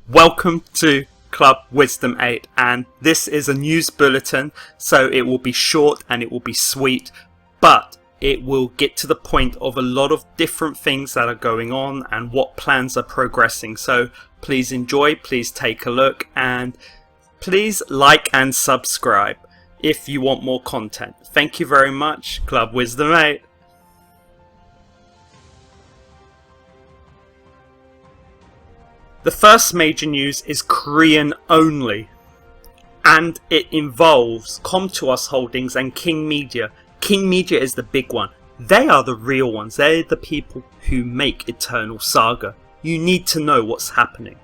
Welcome to Club Wisdom 8, and this is a news bulletin, so it will be short and it will be sweet, but it will get to the point of a lot of different things that are going on and what plans are progressing. So please enjoy, please take a look, and please like and subscribe if you want more content. Thank you very much, Club Wisdom 8. The first major news is Korean only, and it involves Com2uS Holdings and King Media. King Media is the big one. They are the real ones. They're the people who make Eternal Saga. You need to know what's happening.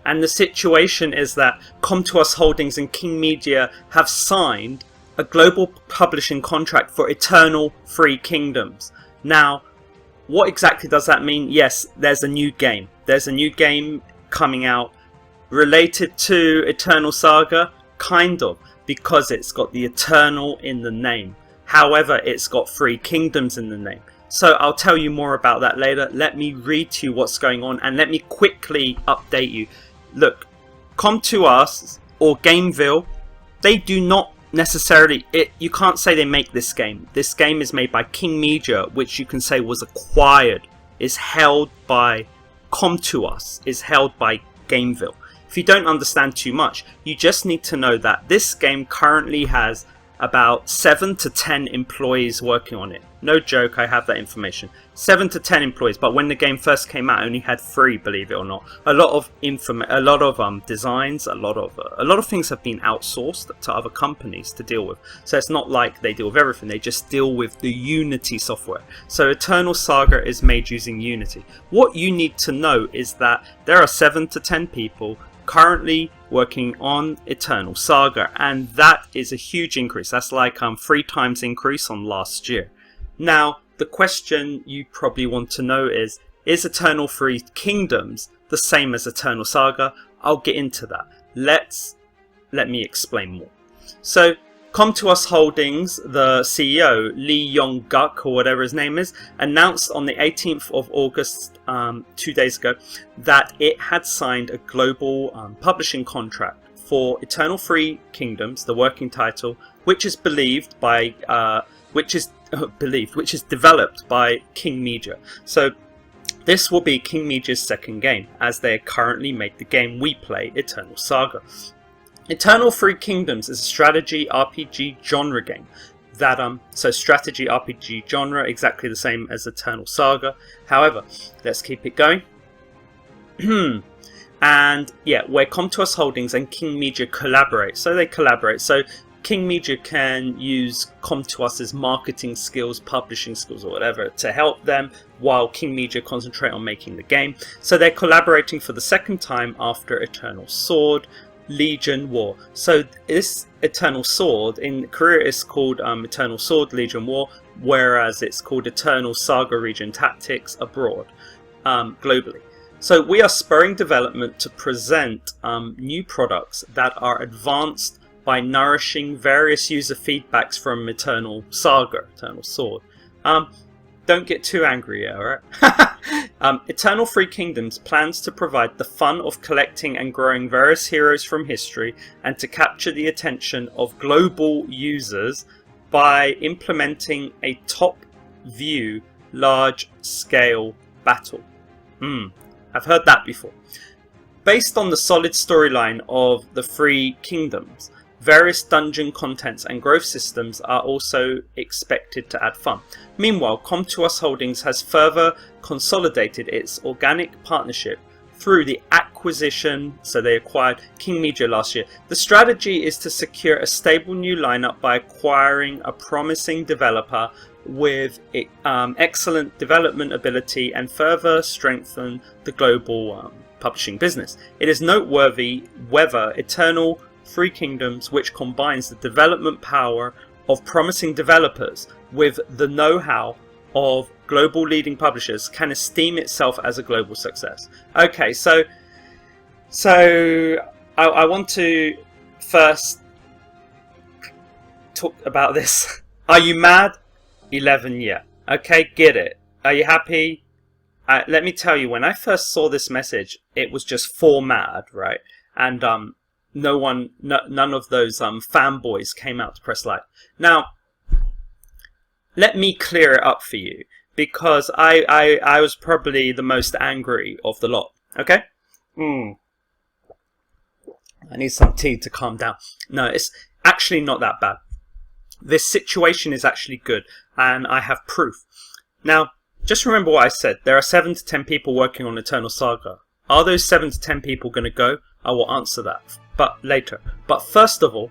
And the situation is that Com2uS Holdings and King Media have signed a global publishing contract for Eternal Three Kingdoms. Now, what exactly does that mean? Yes, there's a new game. There's a new game coming out related to Eternal Saga, kind of, because it's got the Eternal in the name. However, it's got Three Kingdoms in the name. So I'll tell you more about that later. Let me read to you what's going on and let me quickly update you. Look, Com2uS or Gameville, they do not necessarily, you can't say they make this game. This game is made by King Media, which you can say was acquired, is held by Com2uS, is held by Gameville. If you don't understand too much, you just need to know that this game currently has about 7 to 10 employees working on it. No joke, I have that information. 7 to 10 employees, but when the game first came out, it only had 3, believe it or not. A lot of designs, a lot of things have been outsourced to other companies to deal with. So it's not like they deal with everything; they just deal with the Unity software. So Eternal Saga is made using Unity. What you need to know is that there are 7 to 10 people currently working on Eternal Saga, and that is a huge increase. That's like 3 times increase on last year. Now, the question you probably want to know is Eternal Three Kingdoms the same as Eternal Saga? I'll get into that. Let me explain more. So, Com2uS Holdings, the CEO, Lee Yong-guk, or whatever his name is, announced on the 18th of August, 2 days ago, that it had signed a global publishing contract for Eternal Three Kingdoms, the working title, which is developed by King Media. So this will be King Media's second game, as they currently make the game we play, Eternal Saga. Eternal Three Kingdoms is a strategy RPG genre game. So strategy RPG genre, exactly the same as Eternal Saga. However, let's keep it going. And yeah, where Com2uS Holdings and King Media collaborate. So they collaborate. So King Media can use Com2uS's marketing skills, publishing skills, or whatever to help them, while King Media concentrate on making the game. So they're collaborating for the second time after Eternal Sword, Legion War. So this Eternal Sword in Korea is called Eternal Sword Legion War, whereas it's called Eternal Saga Region Tactics abroad, globally. So we are spurring development to present new products that are advanced by nourishing various user feedbacks from Eternal Saga, Eternal Sword. Don't get too angry here, alright? Eternal Three Kingdoms plans to provide the fun of collecting and growing various heroes from history and to capture the attention of global users by implementing a top-view, large-scale battle. I've heard that before. Based on the solid storyline of the Three Kingdoms, various dungeon contents and growth systems are also expected to add fun. Meanwhile, Com2uS Holdings has further consolidated its organic partnership through the acquisition, so they acquired King Media last year. The strategy is to secure a stable new lineup by acquiring a promising developer with excellent development ability and further strengthen the global publishing business. It is noteworthy whether Eternal Three Kingdoms, which combines the development power of promising developers with the know-how of global leading publishers, can esteem itself as a global success. Okay, so I want to first talk about this. Are you mad? 11, yeah. Okay, get it. Are you happy? let me tell you, when I first saw this message, it was just formatted, right? And none of those fanboys came out to press like. Now, let me clear it up for you, because I was probably the most angry of the lot. Okay? I need some tea to calm down. No, it's actually not that bad. This situation is actually good, and I have proof. Now, just remember what I said. There are 7 to 10 people working on Eternal Saga. Are those 7 to 10 people going to go? I will answer that, but later. But first of all,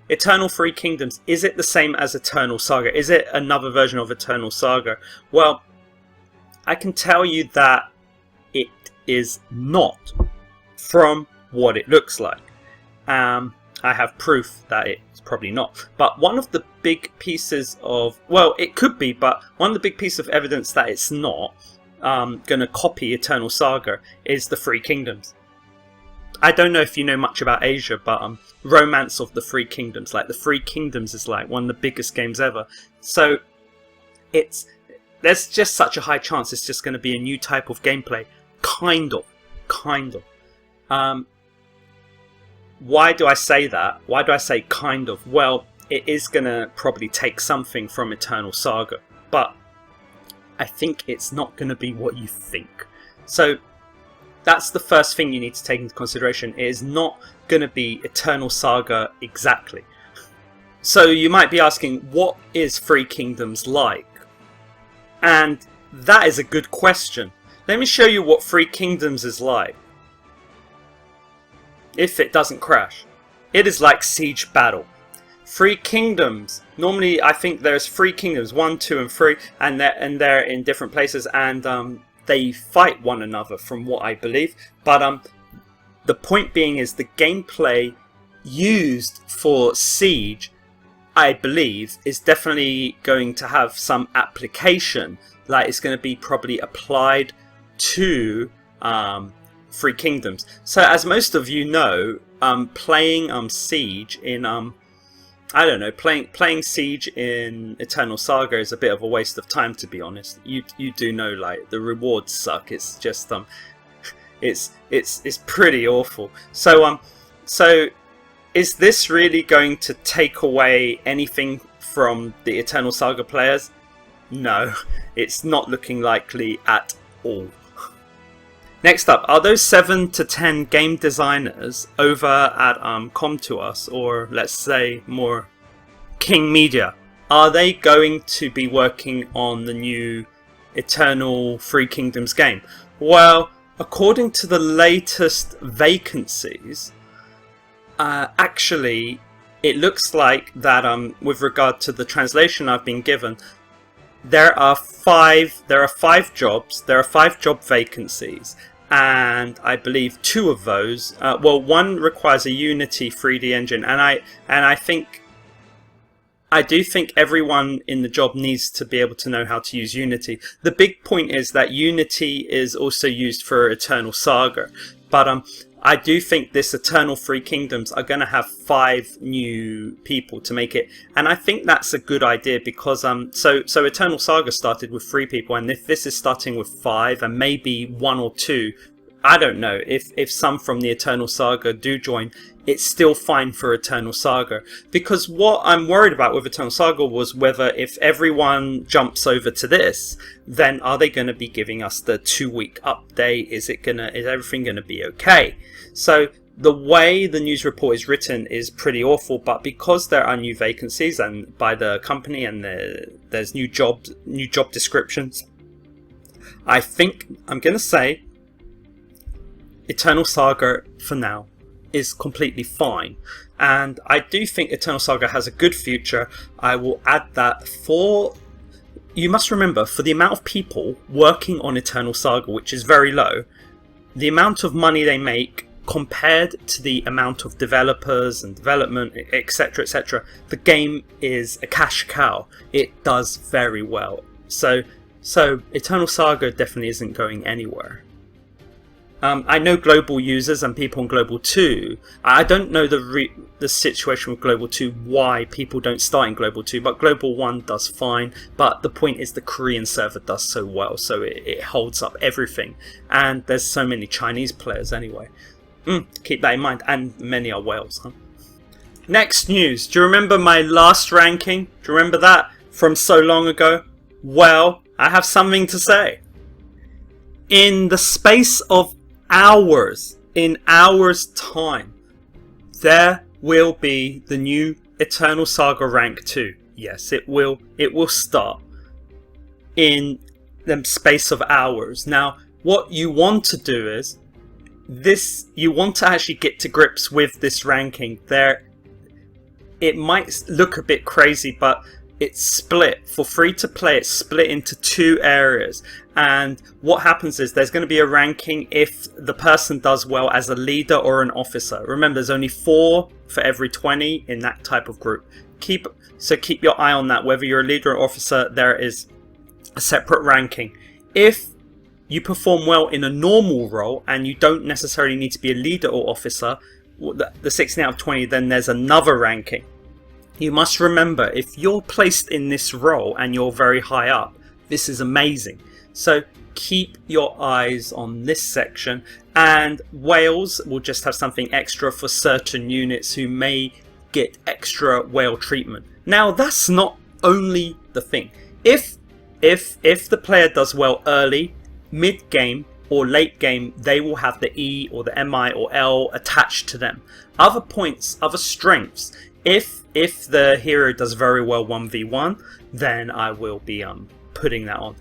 Eternal Three Kingdoms, is it the same as Eternal Saga? Is it another version of Eternal Saga? Well, I can tell you that it is not, from what it looks like. I have proof that it's probably not. But one of the big pieces of, well, it could be, but one of the big pieces of evidence that it's not going to copy Eternal Saga is the Three Kingdoms. I don't know if you know much about Asia, but Romance of the Three Kingdoms, like the Three Kingdoms is like one of the biggest games ever. So there's just such a high chance it's just going to be a new type of gameplay. Kind of. Why do I say that? Why do I say kind of? Well, it is going to probably take something from Eternal Saga, but I think it's not going to be what you think. So that's the first thing you need to take into consideration. It is not going to be Eternal Saga exactly. So you might be asking, what is Three Kingdoms like? And that is a good question. Let me show you what Three Kingdoms is like. If it doesn't crash. It is like Siege Battle. Three Kingdoms. Normally, I think there's 3 kingdoms, 1, 2, and 3, and they're in different places, and they fight one another, from what I believe. But the point being is the gameplay used for Siege, I believe, is definitely going to have some application. Like, it's going to be probably applied to Three Kingdoms. So, as most of you know, playing Siege in I don't know, playing Siege in Eternal Saga is a bit of a waste of time, to be honest. You do know, like, the rewards suck. It's just it's pretty awful. So is this really going to take away anything from the Eternal Saga players? No, it's not looking likely at all. Next up, are those 7 to 10 game designers over at Com2uS, or let's say more King Media, are they going to be working on the new Eternal Three Kingdoms game? Well, according to the latest vacancies, actually it looks like that with regard to the translation I've been given, there are 5 jobs, there are 5 job vacancies, and I believe 2 of those, well, one requires a Unity 3D engine, and I do think everyone in the job needs to be able to know how to use Unity. The big point is that Unity is also used for Eternal Saga, but I do think this Eternal Three Kingdoms are going to have 5 new people to make it, and I think that's a good idea, because so Eternal Saga started with 3 people, and if this is starting with 5 and maybe 1 or 2, I don't know, if some from the Eternal Saga do join, it's still fine for Eternal Saga. Because what I'm worried about with Eternal Saga was whether if everyone jumps over to this, then are they going to be giving us the 2-week update? Is everything going to be okay? So the way the news report is written is pretty awful, but because there are new vacancies and by the company, and there's new job descriptions, I think I'm going to say Eternal Saga for now is completely fine, and I do think Eternal Saga has a good future. I will add that you must remember, for the amount of people working on Eternal Saga, which is very low, the amount of money they make compared to the amount of developers and development, etc., the game is a cash cow. It does very well. So Eternal Saga definitely isn't going anywhere. I know global users and people on global 2. I don't know the situation with global 2, why people don't start in global 2, but global 1 does fine. But the point is the Korean server does so well, so it holds up everything. And there's so many Chinese players anyway. Keep that in mind, and many are whales, huh? Next news. Do you remember my last ranking? Do you remember that from so long ago? Well, I have something to say. In the space of hours, in hours time, there will be the new Eternal Saga Rank 2. Yes, it will start in the space of hours. Now, what you want to do is you want to actually get to grips with this ranking. It might look a bit crazy, but it's split. For free to play, it's split into 2 areas. And what happens is there's going to be a ranking if the person does well as a leader or an officer. Remember, there's only 4 for every 20 in that type of group. Keep your eye on that. Whether you're a leader or officer, there is a separate ranking. If you perform well in a normal role and you don't necessarily need to be a leader or officer, the 16 out of 20, then there's another ranking. You must remember, if you're placed in this role and you're very high up, this is amazing. So keep your eyes on this section, and whales will just have something extra for certain units who may get extra whale treatment. Now, that's not only the thing. If the player does well early, mid game, or late game, they will have the E or the MI or L attached to them. Other points, other strengths. If the hero does very well 1v1, then I will be putting that on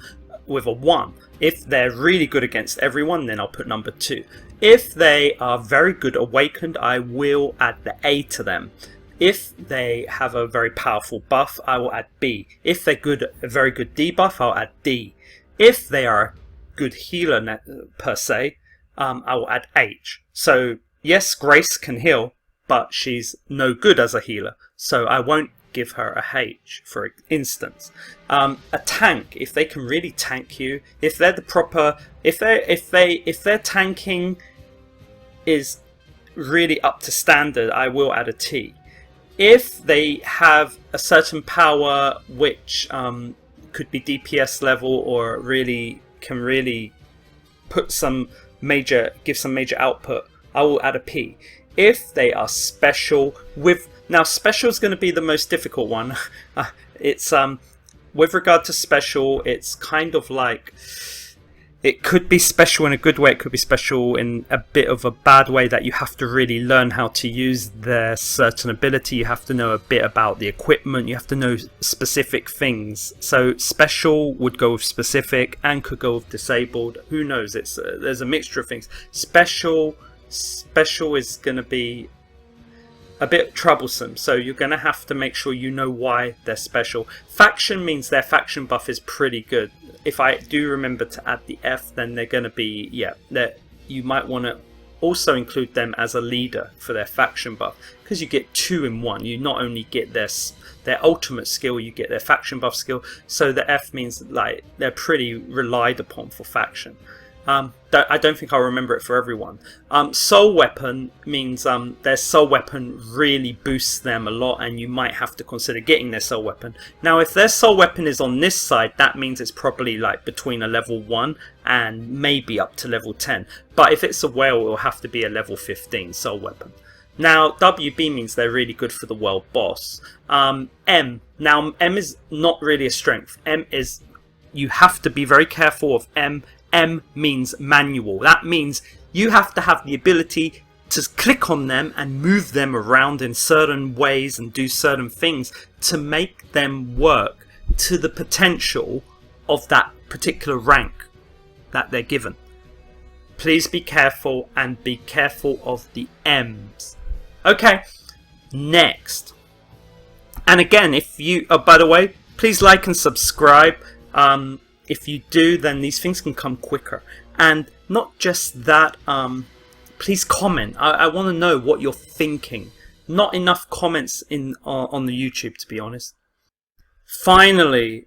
with a 1. If they're really good against everyone, then I'll put number 2. If they are very good awakened, I will add the A to them. If they have a very powerful buff, I will add B. If they're a very good debuff, I'll add D. If they are a good healer per se, I will add H. So yes, Grace can heal, but she's no good as a healer, so I won't give her a H, for instance. A tank, if they can really tank you, if they're the proper, if their tanking is really up to standard, I will add a T. If they have a certain power which could be DPS level or can really give some major output, I will add a P. If they are special now special is going to be the most difficult one. It's with regard to special, it's kind of like, it could be special in a good way, it could be special in a bit of a bad way, that you have to really learn how to use their certain ability. You have to know a bit about the equipment, you have to know specific things. So special would go with specific and could go with disabled, who knows, there's a mixture of things. Special is going to be a bit troublesome, so you're going to have to make sure you know why they're special. Faction means their faction buff is pretty good. If I do remember to add the F, then they're going to be, you might want to also include them as a leader for their faction buff, because you get 2 in 1. You not only get their ultimate skill, you get their faction buff skill. So the F means like they're pretty relied upon for faction. I don't think I'll remember it for everyone. Soul weapon means their soul weapon really boosts them a lot, and you might have to consider getting their soul weapon. Now, if their soul weapon is on this side, that means it's probably like between a level 1 and maybe up to level 10. But if it's a whale, it will have to be a level 15 soul weapon. Now, WB means they're really good for the world boss. M. Now, M is not really a strength. M is, you have to be very careful of M. M means manual. That means you have to have the ability to click on them and move them around in certain ways and do certain things to make them work to the potential of that particular rank that they're given. Please be careful, and be careful of the M's. Okay, next. And again, if you, by the way, please like and subscribe. If you do, then these things can come quicker. And not just that, please comment. I want to know what you're thinking. Not enough comments on the YouTube, to be honest. Finally,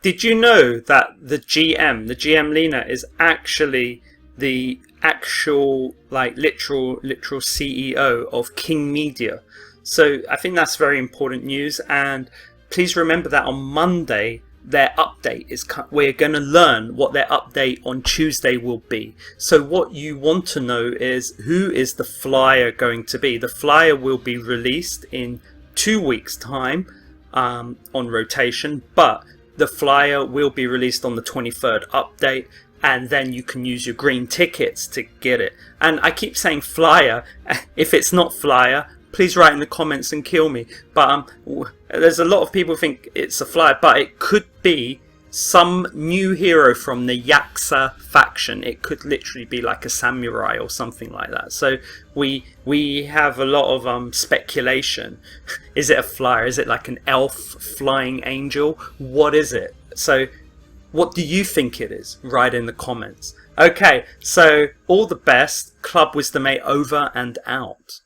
did you know that the GM Lena, is actually the actual, like, literal CEO of King Media. So I think that's very important news, and please remember that on Monday their update is, we're going to learn what their update on Tuesday will be. So what you want to know is, who is the flyer going to be? The flyer will be released in 2 weeks time on rotation, but the flyer will be released on the 23rd update, and then you can use your green tickets to get it. And I keep saying flyer. If it's not flyer, please write in the comments and kill me. But there's a lot of people think it's a flyer, but it could be some new hero from the Yakuza faction. It could literally be like a samurai or something like that. So we have a lot of speculation. Is it a flyer? Is it like an elf flying angel? What is it? So what do you think it is? Write in the comments. Okay, so all the best. Club Wisdom 8 over and out.